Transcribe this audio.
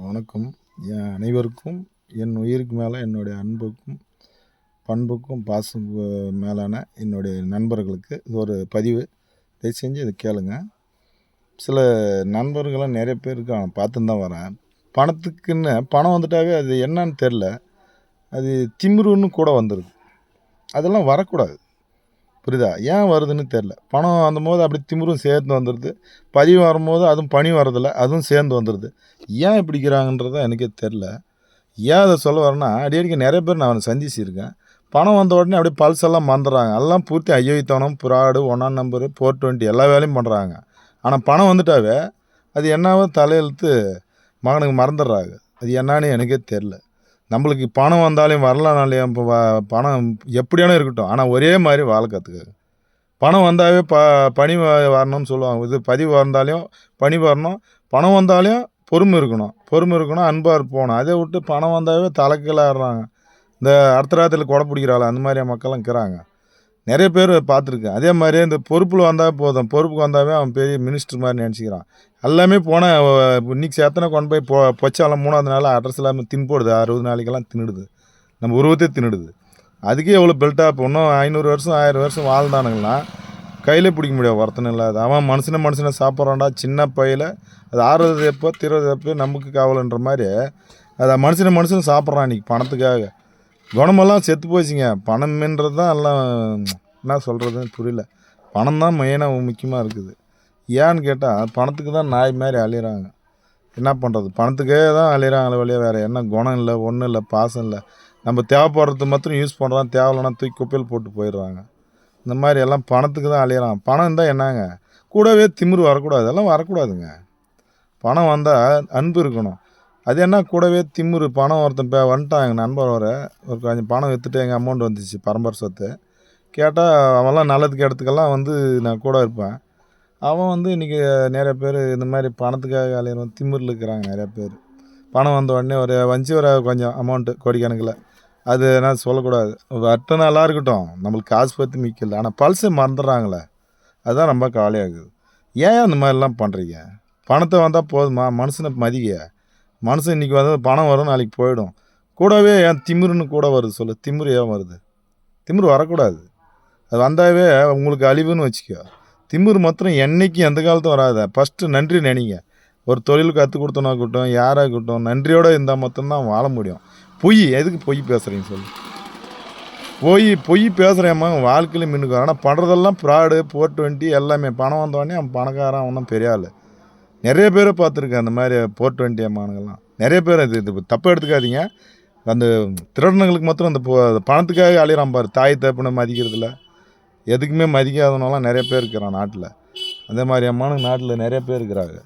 வணக்கம். என் அனைவருக்கும் என் உயிருக்கு மேலே என்னுடைய அன்புக்கும் பண்புக்கும் பாசம் மேலான என்னுடைய நண்பர்களுக்கு இது ஒரு பதிவு. தயவு செஞ்சு இதை கேளுங்க. சில நண்பர்கள்லாம் நிறைய பேர் இருக்காங்க, பார்த்துன்னு தான் வரேன். பணத்துக்குன்னு பணம் வந்துட்டாவே அது என்னன்னு தெரில, அது திமிருன்னு கூட வந்துடுது. அதெல்லாம் வரக்கூடாது, புரியுதா? ஏன் வருதுன்னு தெரில. பணம் வந்தபோது அப்படி திமிரும் சேர்ந்து வந்துடுது. பதிவு வரும்போது அதுவும் பணி வரதில்ல, அதுவும் சேர்ந்து வந்துடுது. ஏன் இப்படிக்கிறாங்கன்றது எனக்கே தெரில. ஏன் அதை சொல்ல வரேன்னா, அடிக்கடிக்கு நிறைய பேர் நான் சந்திச்சிருக்கேன். பணம் வந்த உடனே அப்படியே பல்செல்லாம் மறந்துடுறாங்க. எல்லாம் பூர்த்தி ஐயோத்தனம், புறாடு, 1ஆம் நம்பரு, 420 எல்லா வேலையும் பண்ணுறாங்க. ஆனால் பணம் வந்துட்டாவே அது என்னவோ தலையெழுத்து மகனுக்கு மறந்துடுறாங்க. அது என்னான்னு எனக்கே தெரில. நம்மளுக்கு பணம் வந்தாலும் வரலனாலையும் இப்போ பணம் எப்படியானு இருக்கட்டும், ஆனால் ஒரே மாதிரி வாழ கற்றுக்காது. பணம் வந்தாவே பணி வரணும்னு சொல்லுவாங்க. இது பதிவு வந்தாலும் பணி வரணும். பணம் வந்தாலும் பொறுமை இருக்கணும், அன்பாக போகணும். அதை விட்டு பணம் வந்தாவே தலைக்கீழ ஆடுறாங்க. இந்த அடுத்த ராத்திரியில் கொடை பிடிக்கிறாள் அந்த மாதிரி மக்கள்லாம் இருக்கிறாங்க. நிறைய பேர் பார்த்துருக்கேன். அதே மாதிரியே இந்த பொறுப்பில் வந்தால் போதும், பொறுப்புக்கு வந்தாவே அவன் பெரிய மினிஸ்டர் மாதிரி நினச்சிக்கிறான். எல்லாமே போனால் இன்றைக்கி எத்தனை கொண்டு போய் பொச்சாலம் 3ஆவது நாள் அட்ரஸ் இல்லாமல் தின்போடுது. 60 நாளைக்கெல்லாம் தின்னுடுது, நம்ம உருவத்தை தின்னுடுது. அதுக்கே எவ்வளோ பெல்ட்டாக இப்போ இன்னும் 500 வருஷம் 1000 வருஷம் வாழ்ந்தானுங்கன்னா கையிலே பிடிக்க முடியாது, ஒருத்தனை இல்லாத. அவன் மனுஷனை சாப்பிட்றான்டா சின்ன பையில். அது ஆறுறது எப்போ திறது எப்போ நமக்கு காவலுன்ற மாதிரி அதை மனுஷனை சாப்பிட்றான் இன்றைக்கி பணத்துக்காக. குணமெல்லாம் செத்து போச்சுங்க. பணம்ன்றது தான் எல்லாம் என்ன சொல்கிறதுன்னு புரியல. பணம் தான் மெயினாக முக்கியமாக இருக்குது. ஏன்னு கேட்டால் பணத்துக்கு தான் நாய் மாதிரி அழிகிறாங்க. என்ன பண்ணுறது, பணத்துக்கே தான் அழிகிறாங்களே வழியாக வேறு என்ன குணம் இல்லை, ஒன்றும் இல்லை, பாசம் இல்லை. நம்ம தேவைப்படுறது மாத்திரம் யூஸ் பண்ணுறோம், தேவையில்லைனா தூக்கி குப்பையில் போட்டு போயிடுறாங்க. இந்த மாதிரி எல்லாம் பணத்துக்கு தான் அழிகிறாங்க. பணம் இருந்தால் என்னங்க, கூடவே திமிரு வரக்கூடாது, அதெல்லாம் வரக்கூடாதுங்க. பணம் வந்தால் அன்பு இருக்கணும். அது என்ன கூடவே திமிரு. பணம் ஒருத்தன் வந்துட்டான், எங்கள் நண்பர் ஒரு கொஞ்சம் பணம் விற்றுட்டு எங்கள் அமௌண்ட் வந்துச்சு, பரம்பரை சொத்து. கேட்டால் அவன்லாம் நல்லதுக்கு இடத்துக்கெல்லாம் நான் கூட இருப்பேன். அவன் இன்றைக்கி நிறைய பேர் இந்த மாதிரி பணத்துக்காக அலையிறவன் திமிரில் இருக்கிறாங்க நிறைய பேர். பணம் வந்த உடனே ஒரு கொஞ்சம் அமௌண்ட்டு கோடிக்கணக்கில், அது என்ன சொல்லக்கூடாது. வட்ட நல்லா இருக்கட்டும், நம்மளுக்கு காசு பற்றி மிக்கல, ஆனால் பல்ஸை மறந்துடுறாங்களே, அதுதான் ரொம்ப கவலையாகுது. ஏன் அந்த மாதிரிலாம் பண்ணுறீங்க? பணத்தை வந்தால் போதுமா? மனுஷனை மதிக்க. மனுஷன் இன்றைக்கி பணம் வரும், நாளைக்கு போயிடும். கூடவே ஏன் திமிருன்னு கூட வருது சொல்லு? திமிரு ஏன் வருது? திமிரு வரக்கூடாது. அது வந்தாவே உங்களுக்கு அழிவுன்னு வச்சுக்கோ. திமிரு மாத்திரம் என்றைக்கும் எந்த காலத்தும் வராது. ஃபஸ்ட்டு நன்றி நினைங்க. ஒரு தொழில் கற்றுக் கொடுத்தோன்னா இருக்கட்டும், யாராக இருக்கட்டும், நன்றியோடு இருந்தால் மட்டும்தான் வாழ முடியும். எதுக்கு பொய் பேசுகிறீங்க சொல்லு? பொய் பேசுகிறேம்மா வாழ்க்கையில் மின்னுக்கும். ஆனால் பண்ணுறதெல்லாம் ஃப்ராடு, 420 எல்லாமே. பணம் வந்தோடனே அவன் பணக்காரன், அவன் தான் பெரிய ஆள். நிறைய பேரை பார்த்துருக்கேன் அந்த மாதிரி 420 அம்மானுங்கள்லாம். நிறைய பேர் இது தப்பு எடுத்துக்காதீங்க. அந்த திருடனுங்களுக்கு மாத்திரம் அந்த பணத்துக்காக அழிகிறான் பாரு. தாய் தப்புனை மதிக்கிறதில்ல, எதுக்குமே மதிக்காதவனெல்லாம் நிறைய பேர் இருக்கிறான் நாட்டில். அதே மாதிரி அம்மானுங்க நாட்டில் நிறைய பேர் இருக்கிறாங்க.